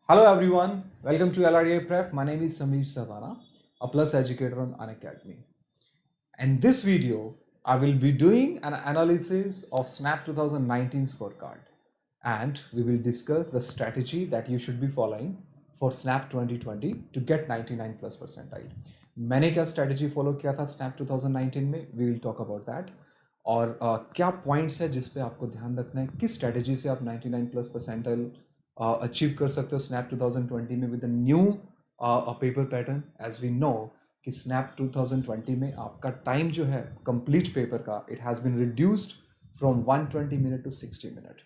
Hello everyone, welcome to LRDA Prep. My name is Samir Savana, a plus educator on Unacademy. In this video, I will be doing an analysis of SNAP 2019 scorecard and we will discuss the strategy that you should be following for SNAP 2020 to get 99 plus percentile. मैंने क्या strategy follow किया था SNAP 2019 में, we will talk about that. और क्या points है जिस पे आपको ध्यान रखना है, किस स्ट्रेटजी से आप 99 प्लस परसेंटाइल अचीव कर सकते हो स्नैप 2020 में with a new paper pattern. As we know कि स्नैप 2020 में आपका टाइम जो है कंप्लीट पेपर का it has been reduced from 120 minute to 60 minute.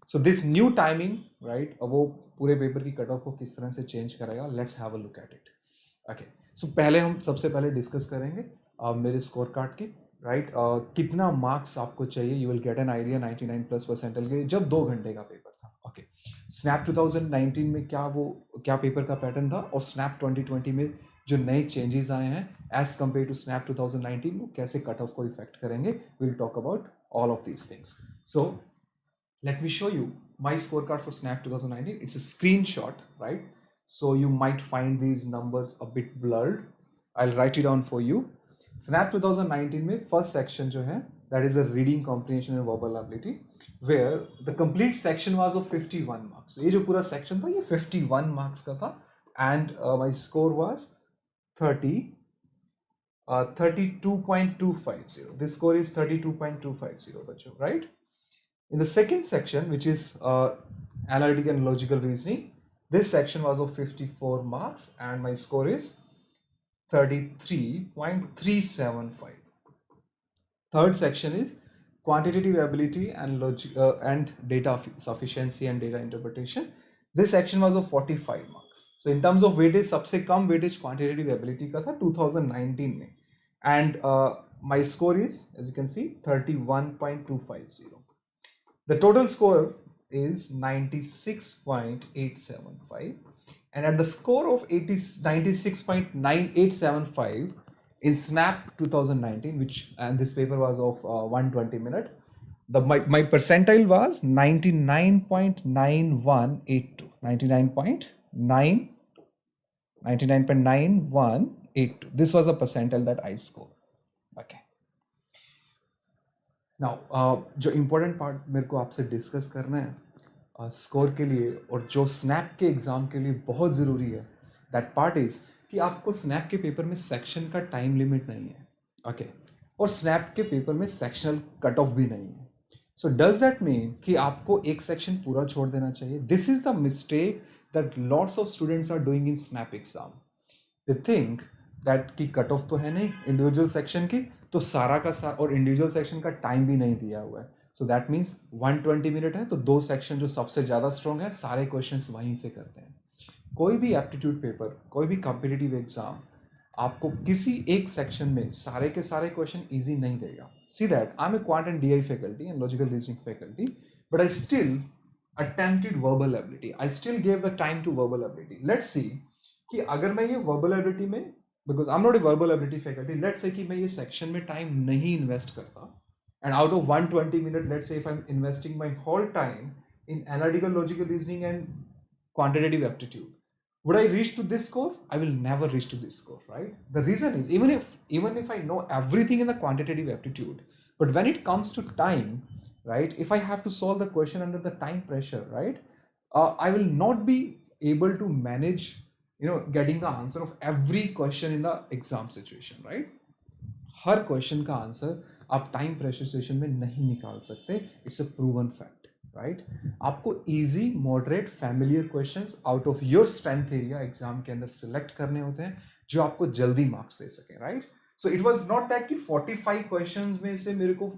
So this new timing right वो पूरे पेपर की कट ऑफ को किस तरह से चेंज करेगा. Let's have a look at it. Okay, so पहले हम सबसे पहले डिस्कस करेंगे मेरे स्कोर कार्ड की राइट. कितना मार्क्स आपको चाहिए. You will get an idea 99 plus percentile के जब 2 घंटे का पेपर था. ओके, स्नैप 2019 में क्या पेपर का पैटर्न था और स्नैप 2020 में जो नए चेंजेस आए हैं एज कंपेयर टू स्नैप 2019 वो कैसे कट ऑफ को इफेक्ट करेंगे. Will talk about all of these things. So let me show you my scorecard for snap 2019. It's a screenshot, right? So you might find these numbers a bit blurred. I'll write it down for you. snap 2019 में first section जो है that is a reading comprehension and verbal ability where the complete section was of 51 marks. ये जो पूरा section था ये 51 marks का था and my score was 32.250. This score is 32.250 बच्चों, right? In the second section, which is analytic and logical reasoning, this section was of 54 marks and my score is 33.375. Third section is quantitative ability and and data sufficiency and data interpretation. This section was of 45 marks. So in terms of weightage, सबसे कम weightage quantitative ability का था 2019 में and my score is, as you can see, 31.250. The total score is 96.875 and at the score of 96.9875 in snap 2019, which and this paper was of 120 minute, my percentile was 99.9182. 99.9182. This was the percentile that I scored. Okay. Now जो important part मेरे को आपसे discuss करना है score के लिए और जो स्नैप के एग्ज़ाम के लिए बहुत ज़रूरी है दैट पार्ट इज़ कि आपको स्नैप के पेपर में सेक्शन का टाइम लिमिट नहीं है. ओके, और स्नैप के पेपर में सेक्शनल कट ऑफ भी नहीं है. सो डज दैट मीन कि आपको एक सेक्शन पूरा छोड़ देना चाहिए. This is the mistake that lots of students are doing in SNAP exam. They think that की कट ऑफ तो है नहीं इंडिविजुअल सेक्शन की, तो सारा का और इंडिविजुअल सेक्शन का टाइम भी नहीं दिया हुआ है. सो दैट मीन्स 120 मिनट है तो 2 सेक्शन जो सबसे ज़्यादा स्ट्रॉन्ग है सारे क्वेश्चंस वहीं से करते हैं. कोई भी एप्टीट्यूड पेपर, कोई भी कॉम्पिटिटिव एग्जाम आपको किसी एक सेक्शन में सारे के सारे क्वेश्चन इजी नहीं देगा. See that I am a quant and DI faculty and logical reasoning faculty but I still attempted verbal ability. I still gave the time to verbal ability. Let's see कि अगर मैं ये verbal ability में, because I'm not a verbal ability faculty, let's say कि मैं ये section में time नहीं invest करता and out of 120 minute, let's say if I'm investing my whole time in analytical logical reasoning and quantitative aptitude, would I reach to this score? I will never reach to this score, right? The reason is even if I know everything in the quantitative aptitude, but when it comes to time, right, if I have to solve the question under the time pressure, right, I will not be able to manage getting the answer of every question in the exam situation, right? हर question का answer आप time pressure situation में नहीं निकाल सकते. It's a proven fact, right? आपको easy, moderate, familiar questions out of your strength area exam के अंदर सिलेक्ट करने होते हैं जो आपको जल्दी मार्क्स दे सके, right? So it was not that कि 45 क्वेश्चंस में से मेरे को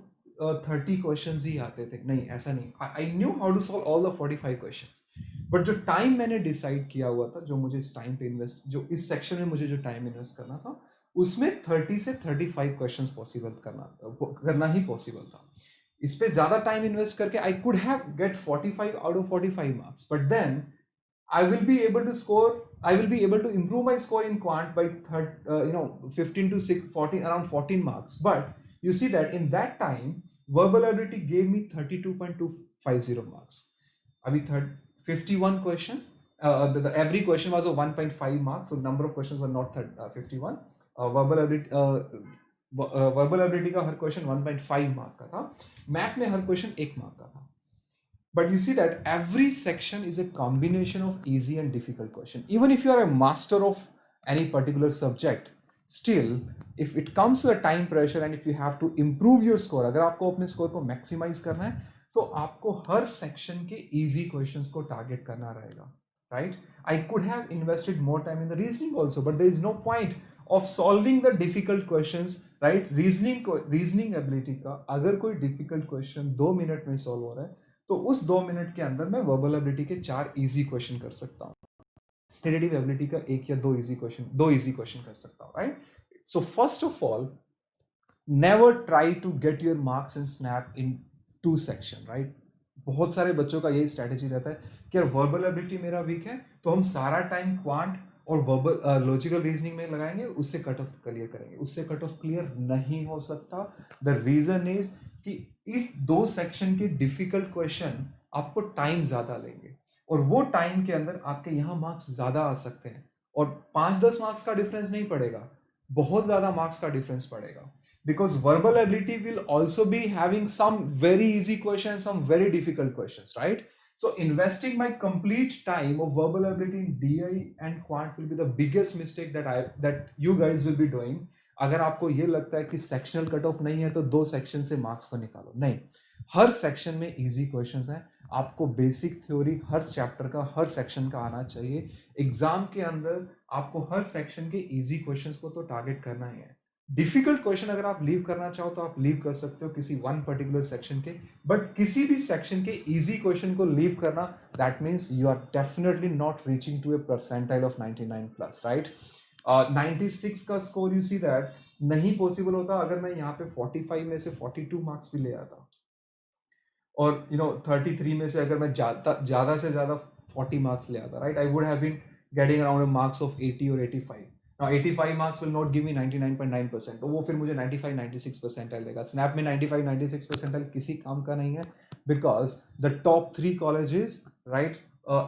30 क्वेश्चंस ही आते थे. नहीं, ऐसा नहीं. I knew how to solve all the 45 questions, but जो टाइम मैंने डिसाइड किया हुआ था, जो मुझे इस टाइम पे इन्वेस्ट, जो इस सेक्शन में मुझे जो टाइम इन्वेस्ट करना था, उसमें 30 से 35 क्वेश्चंस पॉसिबल करना ही पॉसिबल था. इस पे ज्यादा टाइम इन्वेस्ट करके I could have get 45 out of 45 marks, but then I will be able to score, I will be able to improve my score in quant by 15 to 6, 14, around 14 marks. But you see that in that time, verbal ability gave me 32.250 marks. Abhi 51 questions every question was of 1.5 marks, so number of questions were not 51. Verbal ability का हर question 1.5 mark का था, math में हर question 1 mark का था. But you see that every section is a combination of easy and difficult question. Even if you are a master of any particular subject, still if it comes to a time pressure and if you have to improve your score, अगर आपको अपने score को maximise करना है तो आपको हर section के easy questions को टारगेट करना रहेगा, right. I could have invested more time in the reasoning also, but there is no point of solving the difficult questions, right. Reasoning ability का अगर कोई डिफिकल्ट क्वेश्चन 2 मिनट में solve हो रहा है तो उस 2 मिनट के अंदर मैं वर्बल एबिलिटी के 4 इजी क्वेश्चन कर सकता हूँ, क्वांटिटेटिव एबिलिटी का 1 या 2 इजी क्वेश्चन कर सकता हूँ, right. So first of all, never try to get your marks in SNAP in 2 section, right. बहुत सारे बच्चों का यही स्ट्रैटेजी रहता है कि यार वर्बल एबिलिटी मेरा वीक है तो हम सारा टाइम क्वांट और वर्बल लॉजिकल रीजनिंग में लगाएंगे, उससे कट ऑफ क्लियर करेंगे. उससे कट ऑफ क्लियर नहीं हो सकता. द रीजन इज कि इस 2 सेक्शन के डिफिकल्ट क्वेश्चन आपको टाइम ज्यादा लेंगे और वो टाइम के अंदर आपके यहाँ मार्क्स ज्यादा आ सकते हैं और 5-10 मार्क्स का डिफरेंस नहीं पड़ेगा, बहुत ज्यादा मार्क्स का डिफरेंस पड़ेगा. Because verbal ability will also be having some very easy questions, some very difficult questions, right? So investing my complete time of verbal ability in DI and quant will be the biggest mistake that you guys will be doing. अगर आपको ये लगता है कि sectional cut off नहीं है तो 2 section से मार्क्स को निकालो, नहीं. हर सेक्शन में इजी क्वेश्चंस हैं. आपको बेसिक थ्योरी हर चैप्टर का, हर सेक्शन का आना चाहिए. एग्जाम के अंदर आपको हर सेक्शन के इजी क्वेश्चंस को तो टारगेट करना ही है. डिफिकल्ट क्वेश्चन अगर आप लीव करना चाहो तो आप लीव कर सकते हो किसी वन पर्टिकुलर सेक्शन के, बट किसी भी सेक्शन के इजी क्वेश्चन को लीव करना, that means you are definitely not reaching to a percentile of 99 plus, right. 96 का स्कोर यू सी दैट नहीं पॉसिबल होता अगर मैं यहाँ पे 45 में से 42 मार्क्स भी ले आता, और 33 में से अगर मैं ज्यादा से ज्यादा 40 मार्क्स ले आता, right. I would have been getting around marks of 80 और 85. Now 85 marks will not give me 99.9%, तो वो फिर मुझे 95-96 परसेंटाइल देगा. स्नैप में 95-96 परसेंटाइल किसी काम का नहीं है, because the top 3 colleges, right,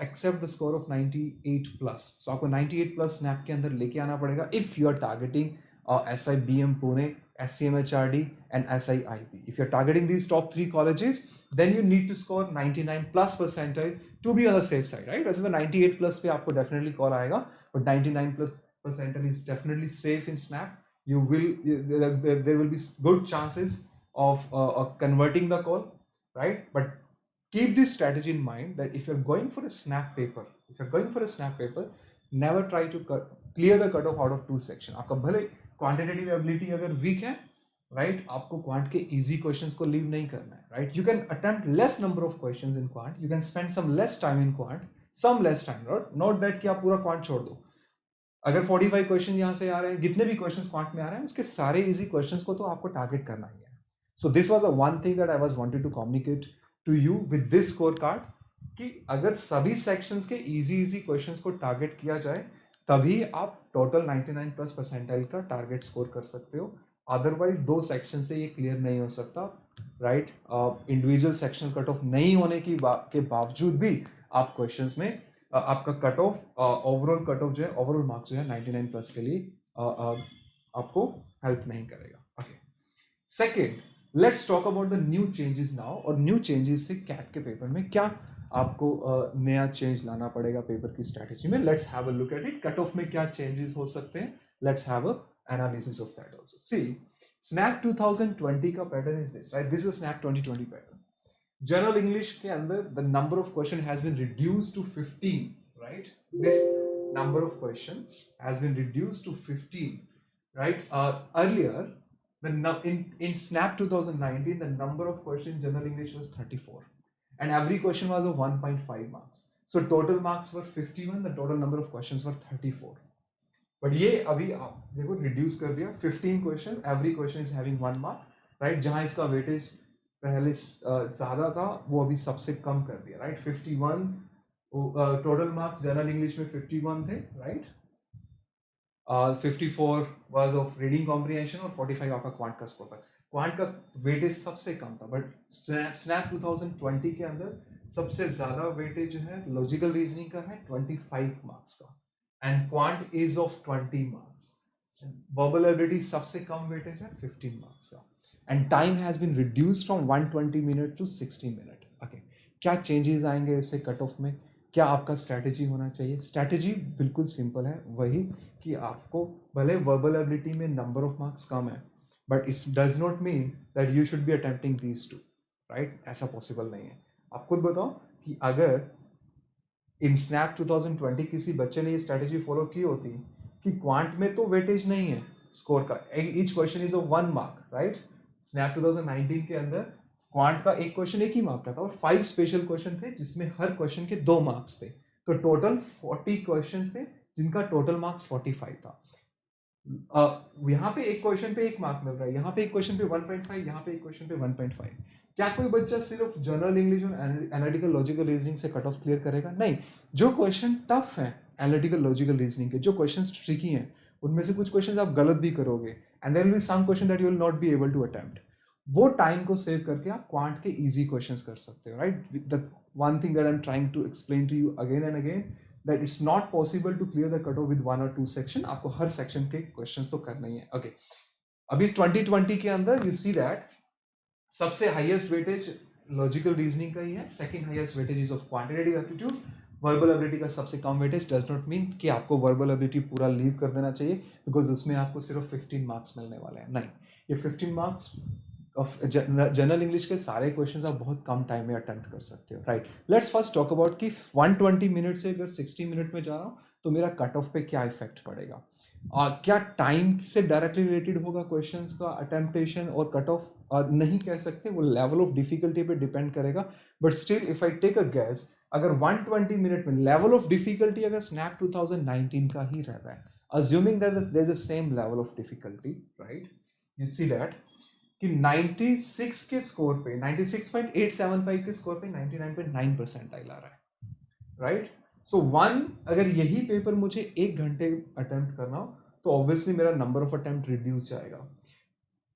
accept the score of 98 plus. So आपको 98 प्लस स्नैप के अंदर लेके आना पड़ेगा if you are targeting SIBM Pune, SCMHRD and SIIB. If you're targeting these top 3 colleges, then you need to score 99 plus percentile to be on the safe side, right? वैसे तो 98 plus पे आपको definitely call आएगा, but 99 plus percentile is definitely safe in Snap. There will be good chances of converting the call, right? But keep this strategy in mind that if you're going for a Snap paper, never try to clear the cutoff out of 2 section. आपका भले quantitative ability अगर weak है, right, आपको quant के easy questions को leave नहीं करना है, right. You can attempt less number of questions in quant, you can spend some less time in quant, some less time, not that कि आप पूरा क्वांट छोड़ दो. अगर 45 क्वेश्चन यहाँ से आ रहे हैं, जितने भी क्वेश्चंस क्वांट में आ रहे हैं उसके सारे इजी क्वेश्चंस को तो आपको टारगेट करना ही है. So this was a one thing that I was wanted to communicate to you with this score card, कि अगर सभी सेक्शंस के इजी क्वेश्चंस को टारगेट किया जाए तभी आप टोटल 99 प्लस परसेंटाइल का टारगेट स्कोर कर सकते हो. अदरवाइज 2 सेक्शन से ये क्लियर नहीं हो सकता, right. Individual sectional cut off नहीं होने के बावजूद भी आप क्वेश्चंस में आपका cut off, overall cut off जो है, ओवरऑल मार्क्स जो है 99 प्लस के लिए आपको हेल्प नहीं करेगा. Okay, second, let's talk about the new changes now. और न्यू चेंजेस से कैट के पेपर में क्या आपको नया चेंज लाना पड़ेगा पेपर की स्ट्रैटेजी में. Let's have a look at it. Cut off में क्या चेंजेस हो सकते हैं, let's have a analysis of that also. See, SNAP 2020 का pattern is this, right. This is SNAP 2020 pattern. General English के अंदर the number of question has been reduced to 15, right. This number of question has been reduced to 15, right. Earlier, in Snap 2019, the number of questions in general English was 34. And every question was of 1.5 marks. So total marks were 51, the total number of questions were 34. But ये अभी आप देखो reduce कर दिया, 15 question, every question is having 1 mark, right? जहाँ इसका weightage पहले ज़्यादा था वो अभी सबसे कम कर दिया, right? 51 total marks general English में 51 थे, right? 54 was of reading comprehension और 45 आपका क्वांट का स्कोर था. क्वांट का वेटेज सबसे कम था, बट स्नैप 2020 के अंदर सबसे ज्यादा वेटेज जो है लॉजिकल रीजनिंग का है 25 मार्क्स का, and quant is of 20 marks. Verbal ability सबसे कम वेटेज है 15 मार्क्स का, and time has been reduced from 120 minute to 60 minute. Okay, क्या चेंजेस आएंगे इससे कट ऑफ में, क्या आपका स्ट्रैटेजी होना चाहिए? स्ट्रैटेजी बिल्कुल सिंपल है, वही कि आपको भले वर्बल एबिलिटी में नंबर ऑफ मार्क्स कम है, but it does not mean that you should be attempting these two, right? ऐसा पॉसिबल नहीं है। आप खुद बताओ कि अगर इन स्नैप 2020 किसी बच्चे ने ये स्ट्रैटेजी फॉलो की होती कि क्वांट में तो वेटेज नहीं है स्कोर का, each question is of 1 mark, right? Snap 2019 के अंदर क्वांट का एक क्वेश्चन एक ही मार्क का था और 5 स्पेशल क्वेश्चन थे जिसमें हर क्वेश्चन के 2 मार्क्स थे, तो टोटल 40 क्वेश्चंस थे जिनका टोटल मार्क्स 45 था। यहाँ पे एक क्वेश्चन पे 1 मार्क मिल रहा है, यहाँ पे एक क्वेश्चन पे 1.5, यहाँ पे एक क्वेश्चन पे 1.5। क्या कोई बच्चा सिर्फ जनरल इंग्लिश और एनालिटिकल लॉजिकल रीजनिंग से कट ऑफ क्लियर करेगा? नहीं। जो क्वेश्चन टफ है एनालिटिकल लॉजिकल रीजनिंग के, जो क्वेश्चंस ट्रिकी हैं, उनमें से कुछ क्वेश्चंस आप गलत भी करोगे, and there will be some question that you will not be able to attempt. वो टाइम को सेव करके आप क्वांट के इजी क्वेश्चंस कर सकते हो, right? The one thing that I am trying to explain to you again and again, that it's not possible to clear the cutoff with 1 or 2 section, आपको हर section के questions तो करना ही है। ओके, अभी 2020 के अंदर यू सी दैट सबसे हाईएस्ट वेटेज लॉजिकल रीजनिंग का ही है, second highest weightage is of quantitative aptitude. Verbal ability का सबसे कम वेटेज डज नॉट मीन कि आपको वर्बल एबिलिटी पूरा लीव कर देना चाहिए, बिकॉज उसमें आपको सिर्फ 15 मार्क्स मिलने वाले हैं। नहीं, ये 15 मार्क्स ऑफ जनरल इंग्लिश के सारे क्वेश्चंस आप बहुत कम टाइम में अटेम्प्ट कर सकते हो, right? Let's first talk about कि 120 मिनट से अगर 60 मिनट में जा रहा हूँ तो मेरा कट ऑफ पे क्या इफेक्ट पड़ेगा, और क्या टाइम से डायरेक्टली रिलेटेड होगा क्वेश्चंस का अटेम्प्टेशन और कट ऑफ? नहीं कह सकते, वो लेवल ऑफ डिफिकल्टी पे डिपेंड करेगा, but still if I take a guess, अगर 120 मिनट में लेवल ऑफ डिफिकल्टी अगर स्नैप 2019 का ही रहता है, assuming that there is the same level of difficulty, right? You see that कि 96 के स्कोर पे 96.875 के स्कोर पे 99.9 परसेंटाइल आ रहा है, राइट? सो अगर यही पेपर मुझे 1 घंटे अटेम्प्ट करना हो तो ऑब्वियसली मेरा नंबर ऑफ अटेम्प्ट रिड्यूस जाएगा।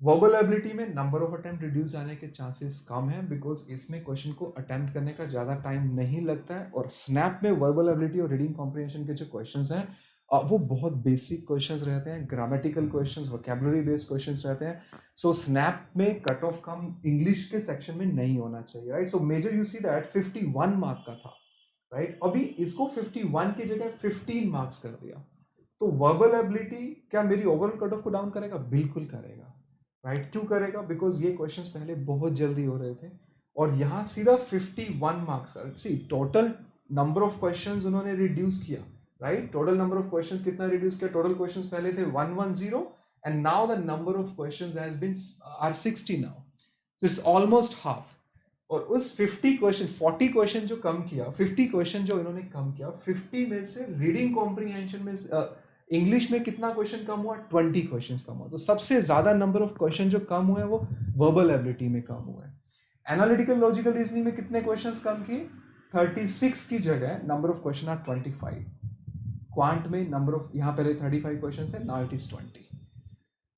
वर्बल एबिलिटी में नंबर ऑफ अटेम्प्ट रिड्यूस जाने के चांसेस कम है, बिकॉज इसमें क्वेश्चन को अटेम्प्ट करने का ज़्यादा टाइम नहीं लगता है, और स्नैप में वर्बल एबिलिटी और रीडिंग कॉम्प्रिहेंशन के जो क्वेश्चंस हैं वो बहुत बेसिक क्वेश्चंस रहते हैं, grammatical questions, vocabulary based questions रहते हैं। सो स्नैप में कट ऑफ कम इंग्लिश के सेक्शन में नहीं होना चाहिए, right? So major you see that 51 mark का था, राइट? अभी इसको 51 की जगह 15 मार्क्स कर दिया, तो वर्बल एबिलिटी क्या मेरी ओवरऑल कट ऑफ को डाउन करेगा? बिल्कुल करेगा, राइट? क्यों करेगा? बिकॉज ये क्वेश्चंस पहले बहुत जल्दी हो रहे थे और यहाँ सीधा 51 मार्क्स का, see total number of questions उन्होंने रिड्यूस किया, right? Total number of questions कितना रिड्यूस किया? टोटल क्वेश्चंस पहले थे 110 and now the number of questions has been are 60 now, so it's almost half. और उस 40 क्वेश्चन जो कम किया, 50 क्वेश्चन जो इन्होंने कम किया, 50 में से रीडिंग कॉम्प्रिहेंशन में इंग्लिश में कितना क्वेश्चन कम हुआ? 20 क्वेश्चंस कम हुआ। तो सबसे ज्यादा नंबर ऑफ क्वेश्चन जो कम हुए वो वर्बल एबिलिटी में कम हुए। एनालिटिकल लॉजिकल रीजनिंग में कितने क्वेश्चंस कम किए? 36 की जगह number of question are 25। Quant में नंबर ऑफ, यहाँ पहले 35 क्वेश्चंस है, नाउ इट इज 20।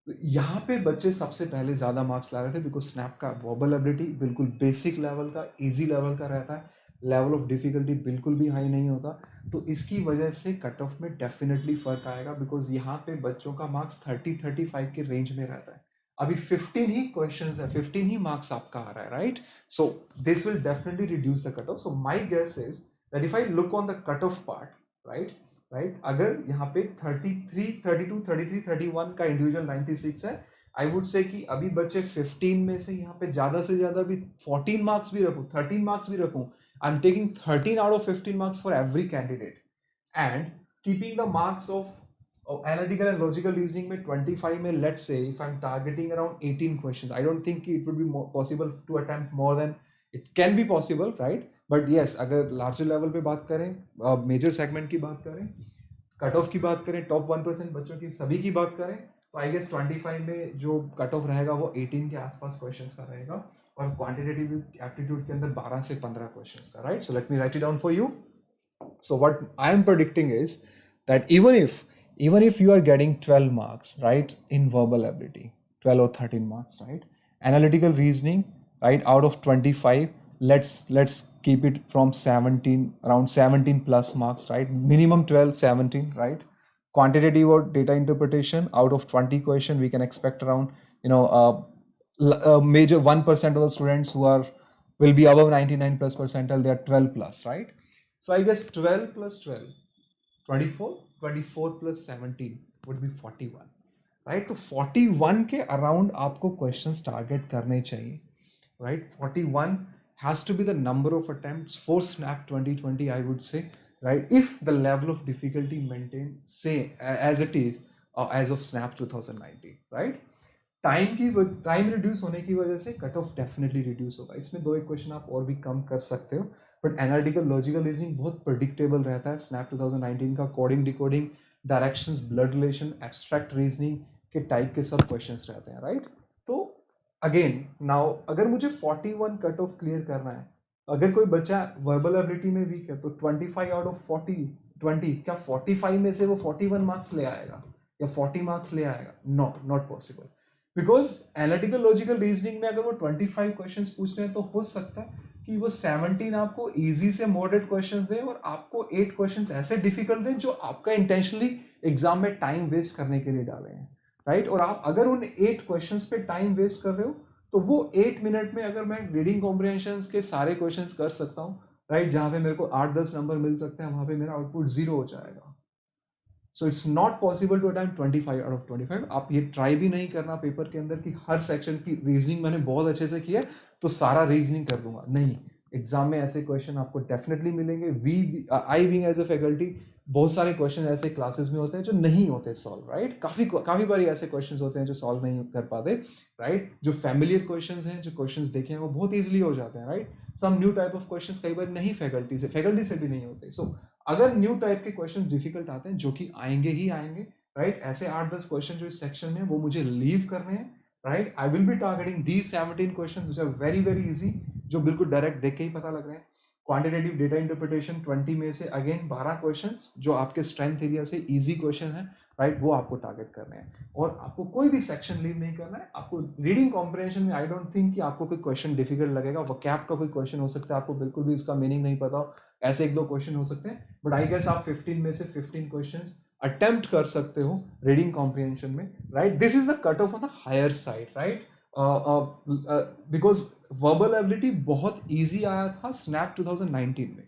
तो यहाँ पे बच्चे सबसे पहले ज्यादा मार्क्स ला रहे थे, बिकॉज स्नैप का वर्बल एबिलिटी बिल्कुल बेसिक लेवल का, इजी लेवल का रहता है, लेवल ऑफ डिफिकल्टी बिल्कुल भी हाई नहीं होता, तो इसकी वजह से कट ऑफ में डेफिनेटली फर्क आएगा, बिकॉज यहाँ पे बच्चों का मार्क्स 30-35 के रेंज में रहता है। अभी 15 ही क्वेश्चंस है, 15 ही मार्क्स आपका आ रहा है, right? So this will definitely reduce the cut off. So my guess is that if I look on the cut off part, right, अगर यहाँ पे 33, 32, 33, 31 का इंडिविजुअल 96 है, आई वुड से कि अभी बच्चे 15 में से यहाँ पे ज्यादा से ज्यादा भी 14 मार्क्स भी रखूं, 13 मार्क्स भी रखूं, I am taking 13 out of 15 marks for every candidate and keeping the marks of analytical and logical reasoning में 25 में, let's say if I am targeting around 18 questions, I don't think it would be possible to attempt more than, it can be possible, right? But yes, अगर larger level पे बात करें, major segment की बात करें, cut off की बात करें, टॉप 1% बच्चों की सभी की बात करें, तो आई गेस 25 में जो कट ऑफ रहेगा वो 18 के आसपास क्वेश्चंस का रहेगा, और क्वांटिटेटिव एप्टीट्यूड के अंदर 12 से 15 क्वेश्चंस का, right? So let me right it down for you. So what I am predicting is that even if you are getting 12 marks, right, in verbal ability, 12 or 13 marks, right, Analytical reasoning, right? Out of 25, let's keep it from 17, around 17 plus marks, right? Minimum 12, 17, right? Quantitative or data interpretation, out of 20 question, we can expect around, major 1% of the students who are will be above 99 plus percentile, they are 12 plus, right? So I guess 12 plus 12, 24, 24 plus 17 would be 41, right? तो 41 के around आपको questions target करने चाहिए, right? 41 has to be the number of attempts for snap 2020, I would say, right? If the level of difficulty maintained say as it is as of snap 2019, right? Time reduce होने की वजह से cut off definitely reduce होगा। इसमें दो एक question आप और भी कम कर सकते हो, बट एनालिटिकल लॉजिकल रीजनिंग बहुत प्रिडिक्टेबल रहता है। स्नैप 2019 का coding decoding, directions, blood relation, abstract reasoning के टाइप के सब क्वेश्चंस रहते हैं, राइट? तो अगेन नाउ अगर मुझे 41 कट ऑफ क्लियर करना है, अगर कोई बच्चा वर्बल एबिलिटी में वीक है तो 25 आउट ऑफ 20 क्या 45 में से वो 41 मार्क्स ले आएगा या 40 मार्क्स ले आएगा? No, not possible. Because analytical logical reasoning में अगर वो 25 क्वेश्चंस पूछ रहे हैं तो हो सकता है कि वो 17 आपको इजी से मॉडरेट क्वेश्चंस दे और आपको 8 क्वेश्चंस ऐसे डिफिकल्ट दें जो आपका इंटेंशनली एग्जाम में टाइम वेस्ट करने के लिए डाले हैं, राइट? और आप अगर उन 8 क्वेश्चंस पे टाइम वेस्ट कर रहे हो तो वो 8 मिनट में अगर मैं रीडिंग कॉम्प्रिहेंशन के सारे क्वेश्चंस कर सकता हूँ, राइट, जहां पे मेरे को 8-10 नंबर मिल सकते हैं, वहां पे मेरा आउटपुट 0 हो जाएगा। So it's not possible to attempt 25 out of 25। आप ये ट्राई भी नहीं करना पेपर के अंदर कि हर सेक्शन की रीजनिंग मैंने बहुत अच्छे से किया तो सारा रीजनिंग कर दूंगा, नहीं। एग्जाम में ऐसे क्वेश्चन आपको डेफिनेटली मिलेंगे। I being as a faculty, बहुत सारे क्वेश्चन ऐसे क्लासेस में होते हैं जो नहीं होते सॉल्व, राइट? काफी बार ऐसे क्वेश्चंस होते हैं जो सॉल्व नहीं कर पाते, राइट? जो फैमिलियर क्वेश्चंस हैं, जो क्वेश्चंस देखे हैं, वो बहुत इजीली हो जाते हैं, right? Some new type of questions कई बार नहीं फैकल्टी से भी नहीं होते। सो अगर न्यू टाइप के क्वेश्चंस डिफिकल्ट आते हैं, जो कि आएंगे ही आएंगे, राइट, ऐसे 8-10 क्वेश्चन जो इस सेक्शन में वो मुझे लीव करने हैं, right? I will be targeting these 17 question which are very very easy, जो बिल्कुल डायरेक्ट देख के ही पता लग रहे हैं। क्वांटिटेटिव डेटा इंटरप्रिटेशन 20 में से अगेन 12 क्वेश्चंस जो आपके स्ट्रेंथ एरिया से इजी क्वेश्चन है, राइट, वो आपको टारगेट करने हैं। और आपको कोई भी सेक्शन लीव नहीं करना है। आपको रीडिंग कॉम्प्रिहेंशन में आई डोंट थिंक कि आपको कोई क्वेश्चन डिफिकल्ट लगेगा। वोकैब का कोई क्वेश्चन हो सकता है आपको बिल्कुल भी उसका मीनिंग नहीं पता हो, ऐसे 1-2 क्वेश्चन हो सकते हैं, बट आई गेस आप 15 में से 15 क्वेश्चंस अटेम्प्ट कर सकते हो रीडिंग कॉम्प्रिहेंशन में, right? This is the cut off on the higher side, right? Because verbal ability बहुत इजी आया था स्नैप 2019 में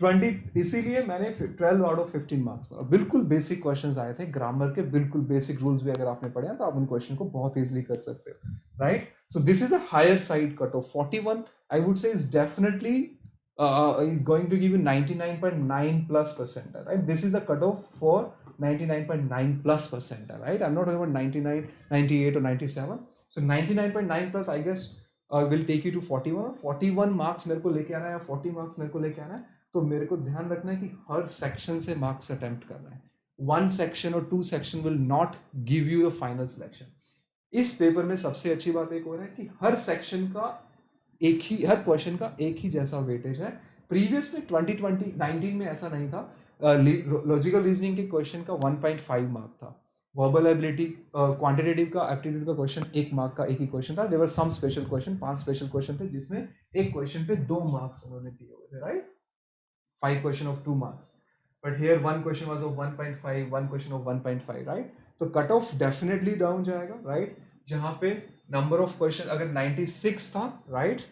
20, इसीलिए मैंने 12 आउट ऑफ 15 मार्क्स पर बिल्कुल बेसिक क्वेश्चंस आए थे। ग्रामर के बिल्कुल बेसिक रूल्स भी अगर आपने पढ़े हैं तो आप उन क्वेश्चन को बहुत इजीली कर सकते हो, right? So this is a higher side cut off 41, I would say is definitely is going to give you 99.9 plus percentile, right? This is the cutoff for 99.9 plus percentile, right? I'm not talking about 99, 98 or 97. So 99.9 plus, I guess, will take you to 41. 41 marks मेरे को लेके आना है या 40 marks मेरे को लेके आना है, तो मेरे को ध्यान रखना है कि हर सेक्शन से मार्क्स अटेम्प्ट करना है। 1 सेक्शन और 2 section will not give you the final selection. इस पेपर में सबसे अच्छी बात एक और है कि हर सेक्शन का एक ही, हर क्वेश्चन का एक ही जैसा वेटेज है। प्रीवियस में 2019 में ऐसा नहीं था। लॉजिकल रीजनिंग के क्वेश्चन का 1.5 मार्क था। वर्बल एबिलिटी, क्वांटिटेटिव का, एप्टीट्यूड का क्वेश्चन 1 मार्क का एक ही क्वेश्चन था। There were some special question, 5 special question थे जिसमें एक क्वेश्चन पे 2 मार्क्स उन्होंने दिए हुए थे, right? 5 question of 2 marks, but here 1 question was of 1.5, 1 question of 1.5, right? तो कट ऑफ डेफिनेटली डाउन जाएगा, राइट? जहां पे नंबर ऑफ क्वेश्चन अगर 96 था, right,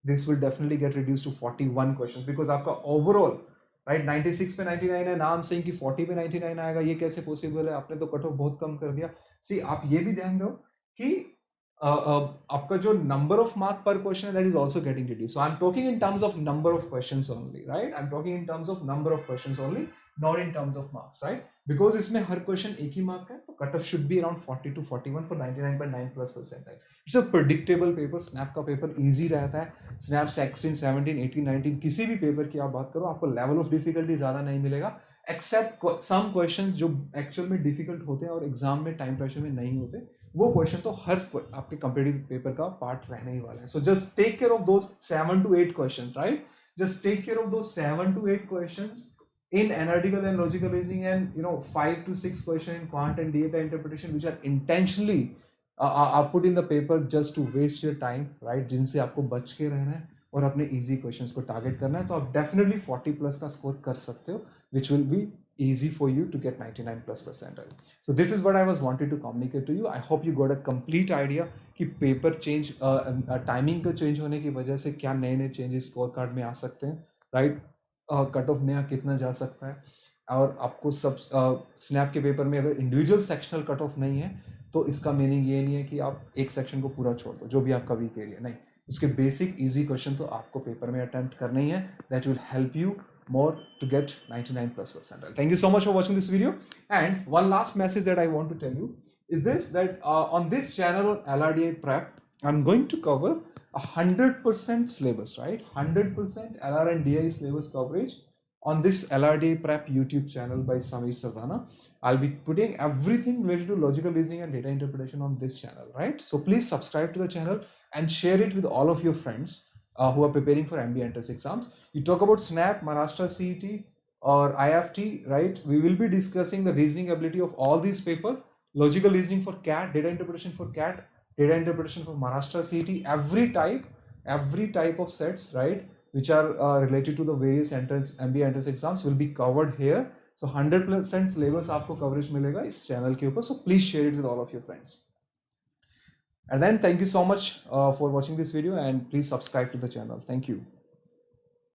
this will definitely get reduced to 41 questions because आपका overall, right, 96 पे 99 है, नाम सेइंग कि 40 पे 99 आएगा, ये कैसे पॉसिबल है? आपने तो कट ऑफ बहुत कम कर दिया। सी, आप ये भी ध्यान दो कि आपका जो नंबर ऑफ मार्क पर क्वेश्चन है, that is also getting reduce. So I am talking in terms of number of questions only, right? I am talking in terms of number of questions only, not in terms of marks, right? Because इसमें हर question एक ही mark का है, तो cut off should be around 40 to 41 for 99.9 plus percentile. It's a predictable paper. Snap का paper easy रहता है। Snap 16, 17, 18, 19 किसी भी पेपर की आप बात करो, आपको लेवल ऑफ डिफिकल्टी ज्यादा नहीं मिलेगा, एक्सेप्ट सम क्वेश्चंस जो एक्चुअल में डिफिकल्ट होते हैं और एग्जाम में टाइम प्रेशर में नहीं होते। वो क्वेश्चन तो हर आपके कॉम्पिटिटिव पेपर का पार्ट रहने ही वाला है। So just take care of those 7 to 8 questions, right? Just take care of those 7 to 8 questions in analytical and logical reasoning, and 5 to 6 questions in quant and data interpretation, which are intentionally put in the paper just to waste your time, right, जिनसे आपको बच के रहना है और अपने easy questions को target करना है, तो आप डेफिनेटली 40 प्लस का स्कोर कर सकते हो, which will be easy for you to get 99 plus percentile. So this is what I was wanted to communicate to you. I hope you got a complete idea कि paper change, timing को change होने की वजह से क्या नए नए changes score card में आ सकते हैं, राइट, कट ऑफ नया कितना जा सकता है, और आपको सब स्नैप के पेपर में अगर इंडिविजुअल सेक्शनल कट ऑफ नहीं है तो इसका मीनिंग ये नहीं है कि आप एक सेक्शन को पूरा छोड़ दो जो भी आपका वीक एरिया, नहीं, उसके बेसिक इजी क्वेश्चन तो आपको पेपर में अटेम्प्ट करना ही है. That will help you more to get 99 plus percentile. Thank you so much for watching this video. And one last message that I want to tell you is this, that on this channel on LRDI prep, I'm going to cover 100% syllabus, right? 100% LR and DI syllabus coverage on this LRDI prep YouTube channel by Samir Sardana. I'll be putting everything related to logical reasoning and data interpretation on this channel, right? So please subscribe to the channel and share it with all of your friends who are preparing for MBA entrance exams. You talk about SNAP, Maharashtra CET or IFT, right? We will be discussing the reasoning ability of all these papers, logical reasoning for CAT, data interpretation for CAT, data interpretation for Maharashtra CET, every type of sets, right, which are related to the various entrance MBA entrance exams will be covered here. So 100% syllabus आपको coverage मिलेगा इस channel के ऊपर. So please share it with all of your friends. And then thank you so much for watching this video, and please subscribe to the channel. Thank you.